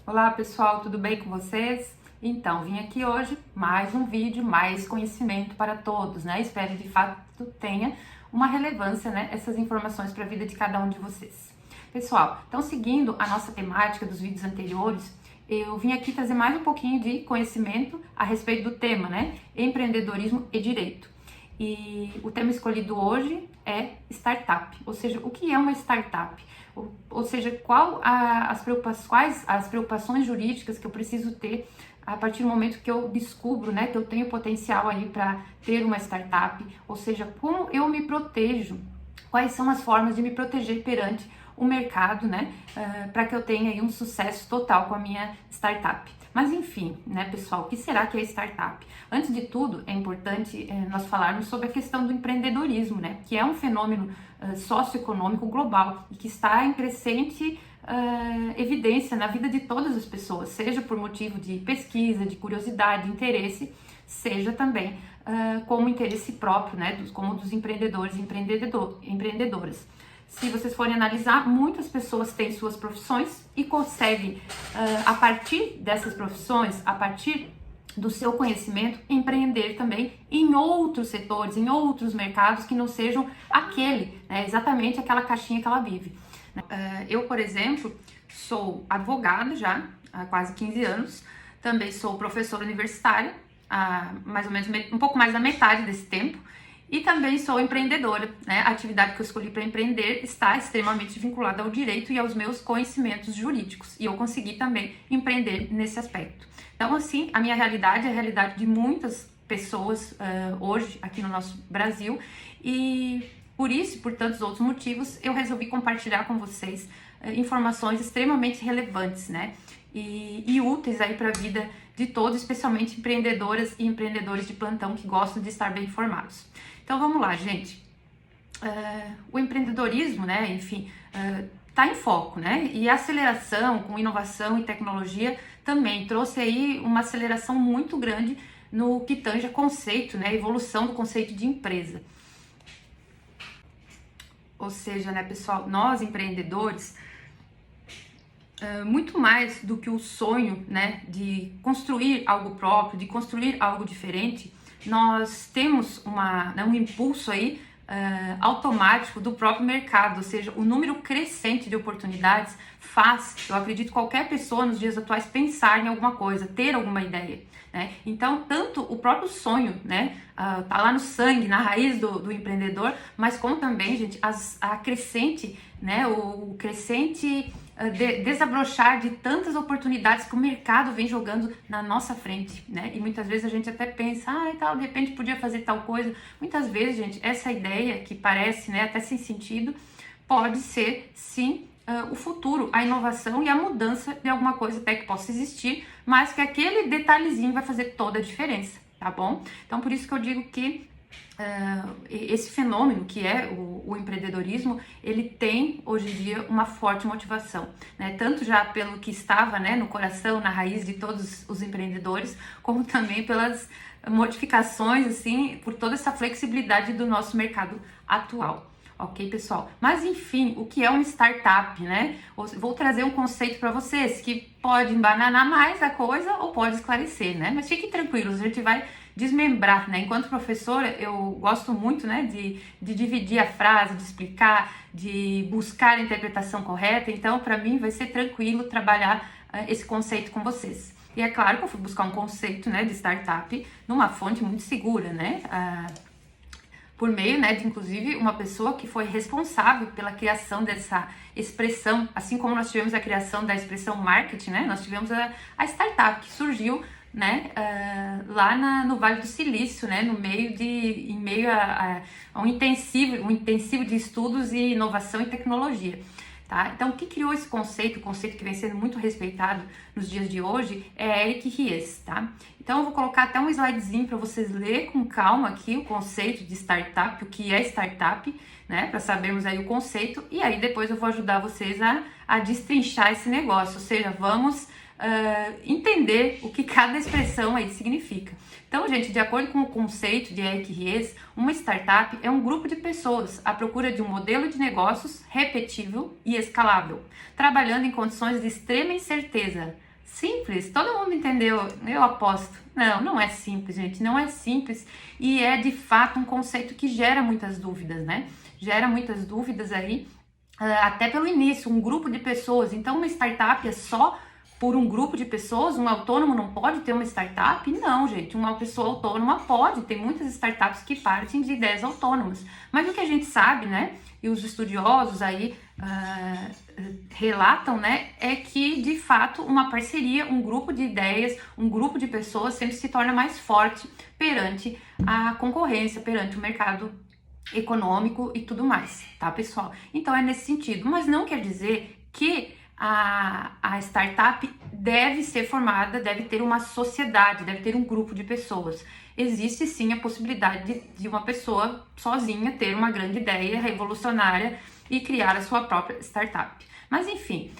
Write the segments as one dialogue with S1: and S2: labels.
S1: Olá pessoal, tudo bem com vocês? Então, vim aqui hoje mais um vídeo, mais conhecimento para todos, né? Espero de fato tenha uma relevância, né? Essas informações para a vida de cada um de vocês. Pessoal, então seguindo a nossa temática dos vídeos anteriores, eu vim aqui trazer mais um pouquinho de conhecimento a respeito do tema, né? Empreendedorismo e direito. E o tema escolhido hoje é startup, ou seja, o que é uma startup? Ou seja, quais as preocupações jurídicas que eu preciso ter a partir do momento que eu descubro, né, que eu tenho potencial aí para ter uma startup, ou seja, como eu me protejo, quais são as formas de me proteger perante o mercado, né, para que eu tenha aí um sucesso total com a minha startup. Mas enfim, né, pessoal, o que será que é startup? Antes de tudo, é importante nós falarmos sobre a questão do empreendedorismo, né, que é um fenômeno socioeconômico global e que está em crescente evidência na vida de todas as pessoas, seja por motivo de pesquisa, de curiosidade, de interesse, seja também como interesse próprio, né, como dos empreendedores e empreendedoras. Se vocês forem analisar, muitas pessoas têm suas profissões e conseguem, a partir dessas profissões, a partir do seu conhecimento, empreender também em outros setores, em outros mercados que não sejam aquele, né, exatamente aquela caixinha que ela vive. Eu, por exemplo, sou advogada já há quase 15 anos, também sou professora universitária há mais ou menos um pouco mais da metade desse tempo, e também sou empreendedora, né? A atividade que eu escolhi para empreender está extremamente vinculada ao direito e aos meus conhecimentos jurídicos, e eu consegui também empreender nesse aspecto. Então, assim, a minha realidade é a realidade de muitas pessoas hoje aqui no nosso Brasil, e por isso e por tantos outros motivos, eu resolvi compartilhar com vocês informações extremamente relevantes, né? E úteis aí para a vida de todos, especialmente empreendedoras e empreendedores de plantão que gostam de estar bem informados. Então vamos lá, gente. O empreendedorismo, né, enfim, está em foco, né? E a aceleração com inovação e tecnologia também trouxe aí uma aceleração muito grande no que tange a conceito, né, a evolução do conceito de empresa. Ou seja, né, pessoal, nós empreendedores, muito mais do que o sonho, né, de construir algo próprio, de construir algo diferente, nós temos um impulso aí automático do próprio mercado, ou seja, o número crescente de oportunidades faz, eu acredito, qualquer pessoa nos dias atuais pensar em alguma coisa, ter alguma ideia, né? Então, tanto o próprio sonho, né, tá lá no sangue, na raiz do empreendedor, mas como também, gente, a crescente, né, o crescente desabrochar de tantas oportunidades que o mercado vem jogando na nossa frente, né? E muitas vezes a gente até pensa, tal, de repente podia fazer tal coisa. Muitas vezes, gente, essa ideia que parece, né, até sem sentido, pode ser, sim, o futuro, a inovação e a mudança de alguma coisa até que possa existir, mas que aquele detalhezinho vai fazer toda a diferença, tá bom? Então, por isso que eu digo que esse fenômeno que é o empreendedorismo, ele tem hoje em dia uma forte motivação, né? Tanto já pelo que estava, né, no coração, na raiz de todos os empreendedores, como também pelas modificações, assim, por toda essa flexibilidade do nosso mercado atual. Ok, pessoal? Mas enfim, o que é uma startup, né? Vou trazer um conceito para vocês que pode embananar mais a coisa ou pode esclarecer, né? Mas fiquem tranquilos, a gente vai desmembrar, né? Enquanto professora, eu gosto muito, né, de dividir a frase, de explicar, de buscar a interpretação correta. Então, para mim, vai ser tranquilo trabalhar esse conceito com vocês. E é claro que eu fui buscar um conceito, né, de startup numa fonte muito segura, né? Por meio, né, de inclusive uma pessoa que foi responsável pela criação dessa expressão, assim como nós tivemos a criação da expressão marketing, né, nós tivemos a startup que surgiu, né, lá no Vale do Silício, né, em meio a um intensivo de estudos e inovação e tecnologia. Tá? Então, o que criou esse conceito, o conceito que vem sendo muito respeitado nos dias de hoje, é Eric Ries, tá? Então, eu vou colocar até um slidezinho para vocês lerem com calma aqui o conceito de startup, o que é startup, né? Para sabermos aí o conceito, e aí depois eu vou ajudar vocês a destrinchar esse negócio, ou seja, vamos entender o que cada expressão aí significa. Então, gente, de acordo com o conceito de Eric Ries, uma startup é um grupo de pessoas à procura de um modelo de negócios repetível e escalável, trabalhando em condições de extrema incerteza, Simples, todo mundo entendeu, eu aposto. Não, não é simples, gente, não é simples e é de fato um conceito que gera muitas dúvidas, né? Gera muitas dúvidas aí, até pelo início, um grupo de pessoas. Então, uma startup é só por um grupo de pessoas? Um autônomo não pode ter uma startup? Não, gente, uma pessoa autônoma pode. Tem muitas startups que partem de ideias autônomas. Mas o que a gente sabe, né, e os estudiosos aí relatam, né, é que de fato uma parceria, um grupo de ideias, um grupo de pessoas sempre se torna mais forte perante a concorrência, perante o mercado econômico e tudo mais, tá, pessoal? Então é nesse sentido, mas não quer dizer que a startup deve ser formada, deve ter uma sociedade, deve ter um grupo de pessoas. Existe sim a possibilidade de uma pessoa sozinha ter uma grande ideia revolucionária e criar a sua própria startup. Mas enfim,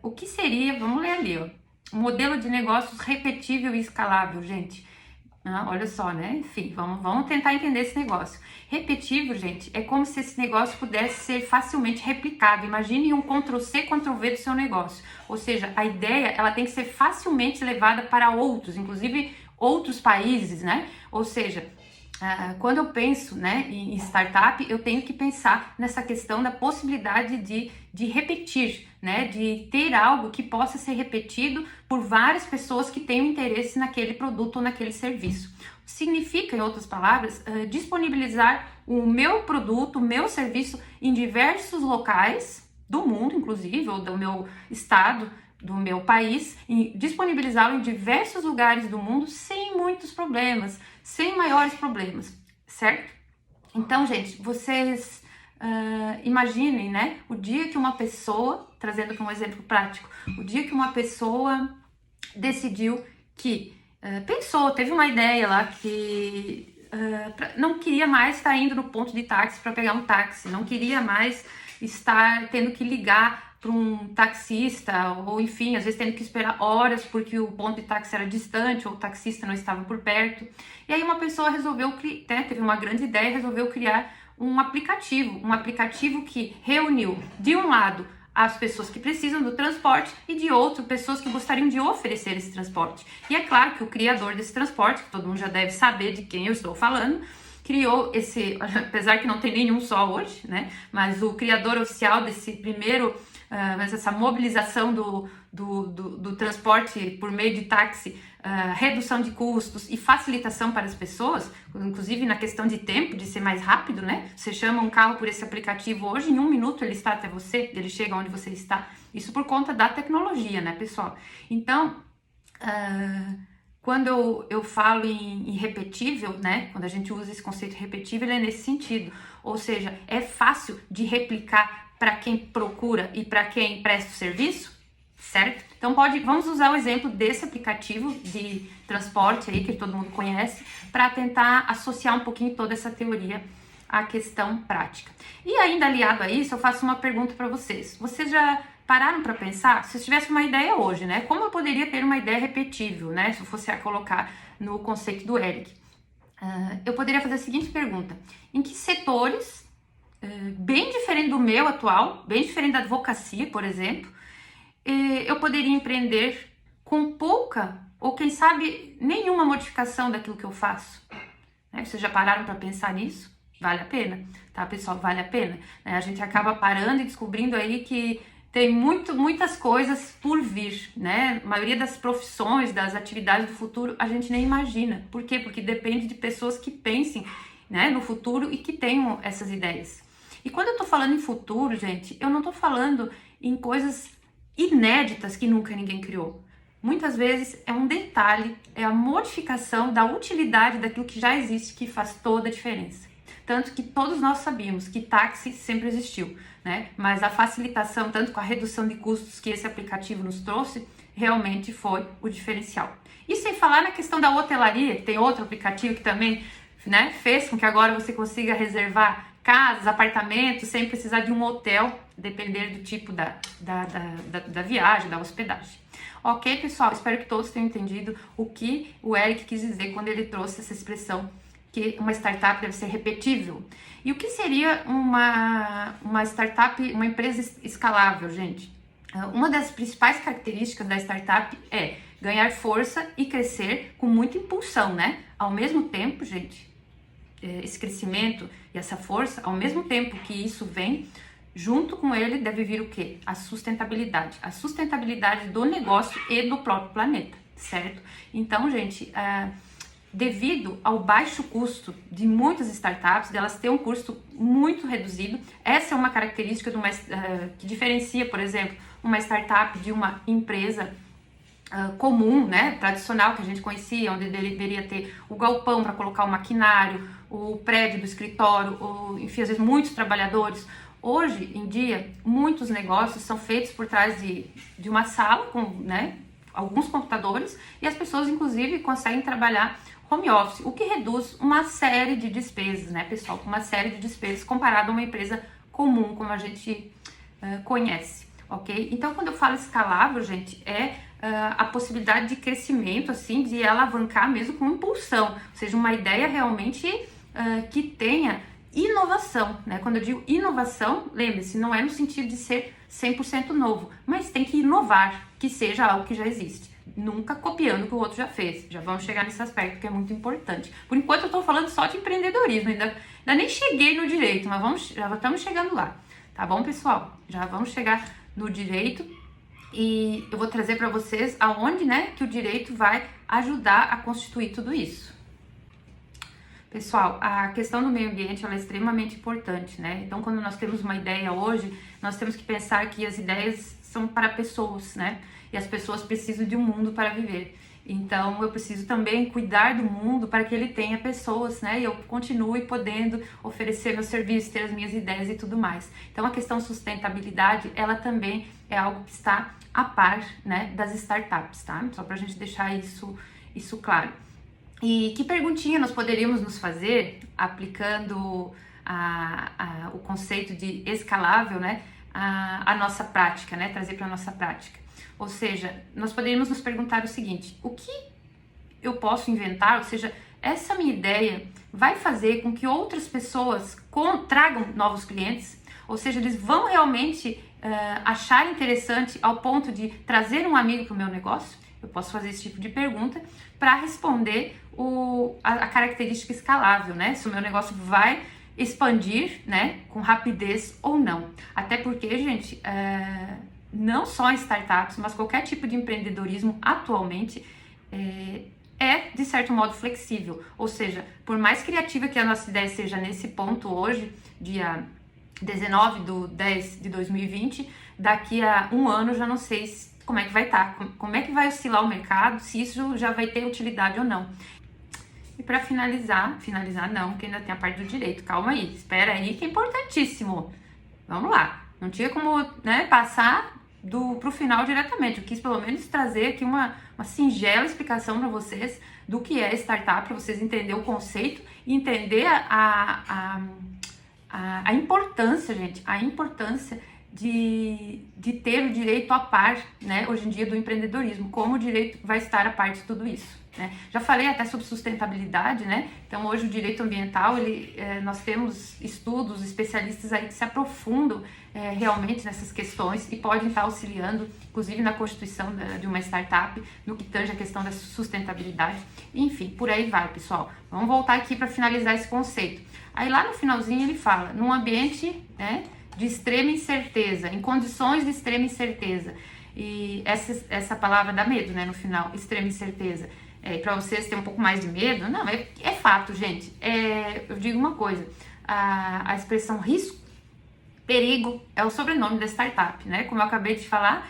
S1: o que seria, vamos ler ali, ó, modelo de negócios repetível e escalável, gente. Olha só, né? Enfim, vamos tentar entender esse negócio. Repetível, gente, é como se esse negócio pudesse ser facilmente replicado. Imagine um Ctrl+C, Ctrl+V do seu negócio. Ou seja, a ideia, ela tem que ser facilmente levada para outros, inclusive outros países, né? Ou seja, quando eu penso, né, em startup, eu tenho que pensar nessa questão da possibilidade de repetir, né, de ter algo que possa ser repetido por várias pessoas que tenham interesse naquele produto ou naquele serviço. Significa, em outras palavras, disponibilizar o meu produto, o meu serviço em diversos locais do mundo, inclusive, ou do meu estado, do meu país, e disponibilizá-lo em diversos lugares do mundo sem muitos problemas, sem maiores problemas, certo? Então, gente, vocês imaginem, né, o dia que uma pessoa, trazendo para um exemplo prático, o dia que uma pessoa decidiu que, pensou, teve uma ideia lá que não queria mais estar indo no ponto de táxi para pegar um táxi, não queria mais estar tendo que ligar para um taxista, ou enfim, às vezes tendo que esperar horas porque o ponto de táxi era distante ou o taxista não estava por perto. E aí uma pessoa resolveu, né, teve uma grande ideia e resolveu criar um aplicativo que reuniu, de um lado, as pessoas que precisam do transporte e de outro, pessoas que gostariam de oferecer esse transporte. E é claro que o criador desse transporte, que todo mundo já deve saber de quem eu estou falando, criou esse, apesar que não tem nenhum só hoje, né? Mas o criador oficial desse primeiro, essa mobilização do transporte por meio de táxi, redução de custos e facilitação para as pessoas, inclusive na questão de tempo, de ser mais rápido, né? Você chama um carro por esse aplicativo hoje, em 1 minuto ele está até você, ele chega onde você está. Isso por conta da tecnologia, né, pessoal? Então, quando eu falo em repetível, né, quando a gente usa esse conceito repetível, é nesse sentido. Ou seja, é fácil de replicar para quem procura e para quem presta o serviço, certo? Então vamos usar o exemplo desse aplicativo de transporte aí, que todo mundo conhece, para tentar associar um pouquinho toda essa teoria à questão prática. E ainda aliado a isso, eu faço uma pergunta para vocês. Vocês já pararam para pensar, se eu tivesse uma ideia hoje, né? Como eu poderia ter uma ideia repetível, né? Se eu fosse a colocar no conceito do Eric. Eu poderia fazer a seguinte pergunta: em que setores, bem diferente do meu atual, bem diferente da advocacia, por exemplo, eu poderia empreender com pouca, ou quem sabe, nenhuma modificação daquilo que eu faço? Né? Vocês já pararam para pensar nisso? Vale a pena, tá, pessoal? Vale a pena. Né? A gente acaba parando e descobrindo aí que tem muitas coisas por vir, né? A maioria das profissões, das atividades do futuro, a gente nem imagina. Por quê? Porque depende de pessoas que pensem, né, no futuro e que tenham essas ideias. E quando eu tô falando em futuro, gente, eu não tô falando em coisas inéditas que nunca ninguém criou. Muitas vezes é um detalhe, é a modificação da utilidade daquilo que já existe que faz toda a diferença. Tanto que todos nós sabíamos que táxi sempre existiu, né? Mas a facilitação, tanto com a redução de custos que esse aplicativo nos trouxe, realmente foi o diferencial. E sem falar na questão da hotelaria, que tem outro aplicativo que também, né, fez com que agora você consiga reservar casas, apartamentos, sem precisar de um hotel, depender do tipo da viagem, da hospedagem. Ok, pessoal? Espero que todos tenham entendido o que o Eric quis dizer quando ele trouxe essa expressão que uma startup deve ser repetível. E o que seria uma startup, uma empresa escalável, gente? Uma das principais características da startup é ganhar força e crescer com muita impulsão, né? Ao mesmo tempo, gente, esse crescimento e essa força, ao mesmo tempo que isso vem, junto com ele deve vir o quê? A sustentabilidade. A sustentabilidade do negócio e do próprio planeta, certo? Então, gente, devido ao baixo custo de muitas startups, delas ter um custo muito reduzido, essa é uma característica de que diferencia, por exemplo, uma startup de uma empresa comum, né, tradicional que a gente conhecia, onde deveria ter o galpão para colocar o maquinário, o prédio do escritório, enfim, às vezes muitos trabalhadores. Hoje em dia, muitos negócios são feitos por trás de uma sala com, né, alguns computadores, e as pessoas, inclusive, conseguem trabalhar home office, o que reduz uma série de despesas, né, pessoal? Uma série de despesas comparado a uma empresa comum, como a gente conhece, ok? Então, quando eu falo escalável, gente, a possibilidade de crescimento, assim, de alavancar mesmo com impulsão, ou seja, uma ideia realmente que tenha inovação, né? Quando eu digo inovação, lembre-se, não é no sentido de ser 100% novo, mas tem que inovar, que seja algo que já existe. Nunca copiando o que o outro já fez. Já vamos chegar nesse aspecto que é muito importante. Por enquanto eu tô falando só de empreendedorismo, ainda nem cheguei no direito, mas já estamos chegando lá. Tá bom, pessoal? Já vamos chegar no direito e eu vou trazer para vocês aonde, né, que o direito vai ajudar a constituir tudo isso. Pessoal, a questão do meio ambiente ela é extremamente importante, né? Então, quando nós temos uma ideia hoje, nós temos que pensar que as ideias são para pessoas, né? E as pessoas precisam de um mundo para viver. Então, eu preciso também cuidar do mundo para que ele tenha pessoas, né? E eu continue podendo oferecer meus serviços, ter as minhas ideias e tudo mais. Então, a questão sustentabilidade, ela também é algo que está a par, né, das startups, tá? Só para a gente deixar isso claro. E que perguntinha nós poderíamos nos fazer aplicando o conceito de escalável, né, a nossa prática, né, trazer para a nossa prática. Ou seja, nós poderíamos nos perguntar o seguinte: o que eu posso inventar? Ou seja, essa minha ideia vai fazer com que outras pessoas tragam novos clientes? Ou seja, eles vão realmente achar interessante ao ponto de trazer um amigo para o meu negócio? Eu posso fazer esse tipo de pergunta para responder a característica escalável, né? Se o meu negócio vai expandir, né, com rapidez ou não. Até porque, gente, não só em startups, mas qualquer tipo de empreendedorismo atualmente de certo modo flexível. Ou seja, por mais criativa que a nossa ideia seja nesse ponto hoje, dia 19/10/2020, daqui a um ano já não sei como é que vai estar, como é que vai oscilar o mercado, se isso já vai ter utilidade ou não. E para finalizar não, que ainda tem a parte do direito, calma aí, espera aí que é importantíssimo. Vamos lá, não tinha como, né, passar pro final diretamente, eu quis pelo menos trazer aqui uma singela explicação para vocês do que é startup, para vocês entenderem o conceito e entender a importância, gente, a importância de ter o direito a par, né, hoje em dia do empreendedorismo, como o direito vai estar a par de tudo isso, né? Já falei até sobre sustentabilidade, né? Então hoje o direito ambiental, nós temos estudos, especialistas aí que se aprofundam realmente nessas questões e podem estar auxiliando, inclusive na constituição de uma startup, no que tange a questão da sustentabilidade, enfim, por aí vai, pessoal. Vamos voltar aqui para finalizar esse conceito. Aí lá no finalzinho ele fala, num ambiente, né, de extrema incerteza, em condições de extrema incerteza. E essa palavra dá medo, né, no final, extrema incerteza. Para vocês terem um pouco mais de medo, não, é fato, gente. Eu digo uma coisa, a expressão risco, perigo, é o sobrenome da startup, né? Como eu acabei de falar,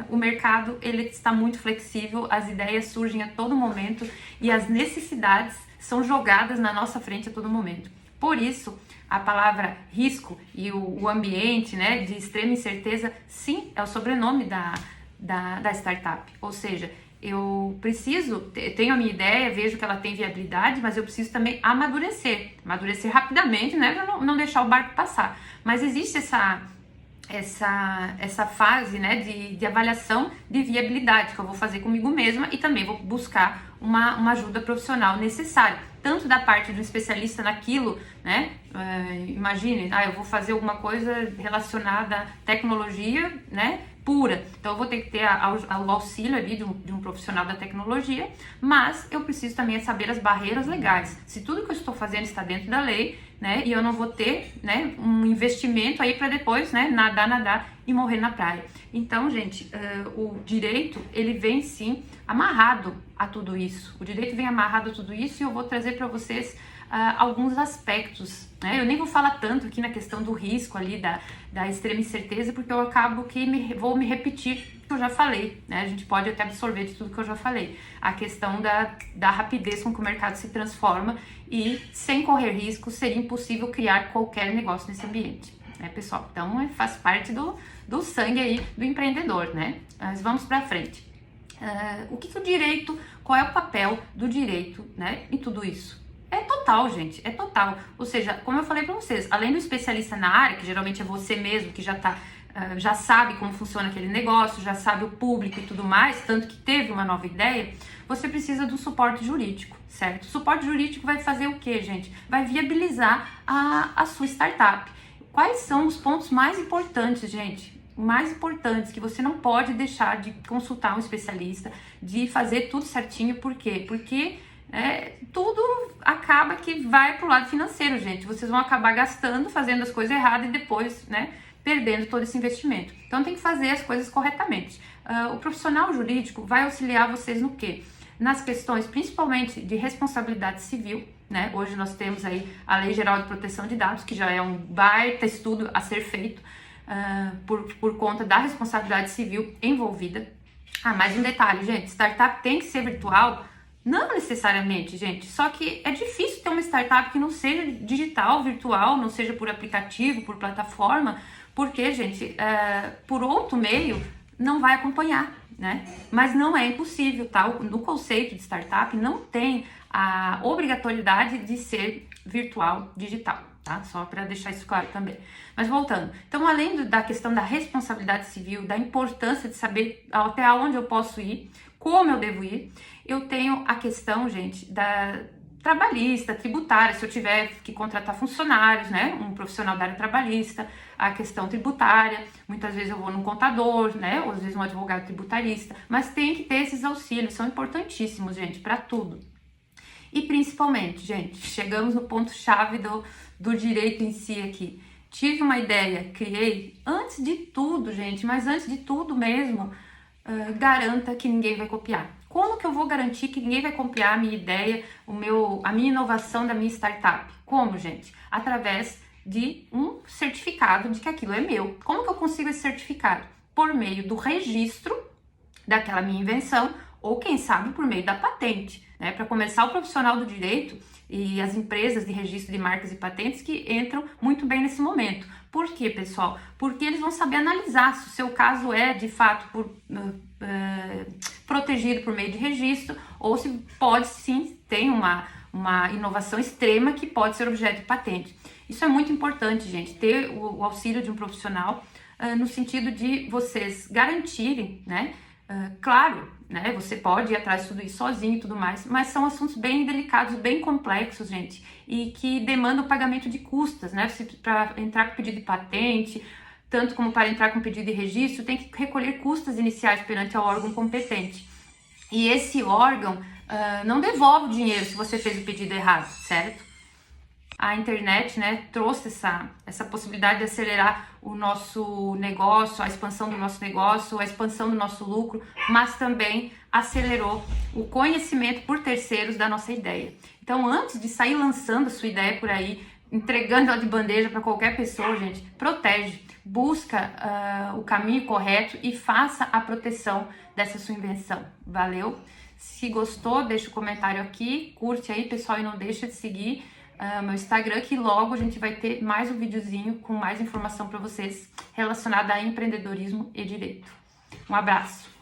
S1: o mercado ele está muito flexível, as ideias surgem a todo momento e as necessidades são jogadas na nossa frente a todo momento. Por isso, a palavra risco e o ambiente, né, de extrema incerteza, sim, é o sobrenome da startup. Ou seja, eu tenho a minha ideia, vejo que ela tem viabilidade, mas eu preciso também amadurecer rapidamente, né, para não deixar o barco passar. Mas existe essa fase, né, de avaliação de viabilidade que eu vou fazer comigo mesma e também vou buscar uma ajuda profissional necessária, tanto da parte do especialista naquilo, né, imagine, eu vou fazer alguma coisa relacionada à tecnologia, né, pura. Então eu vou ter que ter o auxílio ali de um profissional da tecnologia, mas eu preciso também saber as barreiras legais. Se tudo que eu estou fazendo está dentro da lei, né, e eu não vou ter, né, um investimento aí para depois, né, nadar e morrer na praia. Então, gente, o direito, ele vem sim amarrado a tudo isso. O direito vem amarrado a tudo isso e eu vou trazer para vocês alguns aspectos, né? Eu nem vou falar tanto aqui na questão do risco ali, da extrema incerteza, porque eu acabo que vou me repetir o que eu já falei, né? A gente pode até absorver de tudo que eu já falei. A questão da rapidez com que o mercado se transforma e, sem correr risco, seria impossível criar qualquer negócio nesse ambiente, né, pessoal? Então, faz parte do sangue aí do empreendedor, né? Mas vamos para frente. O que o direito, qual é o papel do direito, né, em tudo isso? É total, gente, é total. Ou seja, como eu falei para vocês, além do especialista na área, que geralmente é você mesmo, que já sabe como funciona aquele negócio, já sabe o público e tudo mais, tanto que teve uma nova ideia, você precisa do suporte jurídico, certo? O suporte jurídico vai fazer o quê, gente? Vai viabilizar a sua startup. Quais são os pontos mais importantes, gente? Mais importantes, que você não pode deixar de consultar um especialista, de fazer tudo certinho. Por quê? Porque tudo acaba que vai pro lado financeiro, gente. Vocês vão acabar gastando, fazendo as coisas erradas e depois, né, perdendo todo esse investimento. Então tem que fazer as coisas corretamente. O profissional jurídico vai auxiliar vocês no quê? Nas questões principalmente de responsabilidade civil, né? Hoje nós temos aí a Lei Geral de Proteção de Dados, que já é um baita estudo a ser feito por conta da responsabilidade civil envolvida. Mais um detalhe, gente, startup tem que ser virtual? Não necessariamente, gente, só que é difícil ter uma startup que não seja digital, virtual, não seja por aplicativo, por plataforma, porque, gente, por outro meio não vai acompanhar, né? Mas não é impossível, tá? No conceito de startup não tem a obrigatoriedade de ser virtual, digital, tá? Só para deixar isso claro também. Mas voltando, então além da questão da responsabilidade civil, da importância de saber até onde eu posso ir, como eu devo ir, eu tenho a questão, gente, da trabalhista, tributária, se eu tiver que contratar funcionários, né, um profissional da área trabalhista, a questão tributária, muitas vezes eu vou num contador, né, ou às vezes um advogado tributarista, mas tem que ter esses auxílios, são importantíssimos, gente, para tudo. E principalmente, gente, chegamos no ponto-chave do direito em si aqui. Tive uma ideia, criei, antes de tudo, gente, mas antes de tudo mesmo, garanta que ninguém vai copiar. Como que eu vou garantir que ninguém vai copiar a minha ideia, a minha inovação da minha startup? Como, gente? Através de um certificado de que aquilo é meu. Como que eu consigo esse certificado? Por meio do registro daquela minha invenção ou, quem sabe, por meio da patente, né? Para começar, o profissional do direito e as empresas de registro de marcas e patentes que entram muito bem nesse momento. Por quê, pessoal? Porque eles vão saber analisar se o seu caso é, de fato, protegido por meio de registro ou se pode sim, tem uma inovação extrema que pode ser objeto de patente. Isso é muito importante, gente, ter o auxílio de um profissional no sentido de vocês garantirem, né? Claro, né? Você pode ir atrás de tudo isso sozinho e tudo mais, mas são assuntos bem delicados, bem complexos, gente, e que demandam pagamento de custas, né? Para entrar com pedido de patente, tanto como para entrar com pedido de registro, tem que recolher custas iniciais perante o órgão competente. E esse órgão não devolve o dinheiro se você fez o pedido errado, certo? A internet, né, trouxe essa possibilidade de acelerar o nosso negócio, a expansão do nosso negócio, a expansão do nosso lucro, mas também acelerou o conhecimento por terceiros da nossa ideia. Então, antes de sair lançando a sua ideia por aí, entregando ela de bandeja para qualquer pessoa, gente, protege, busca o caminho correto e faça a proteção dessa sua invenção. Valeu? Se gostou, deixa o comentário aqui, curte aí, pessoal, e não deixa de seguir meu Instagram, que logo a gente vai ter mais um videozinho com mais informação para vocês relacionada a empreendedorismo e direito. Um abraço!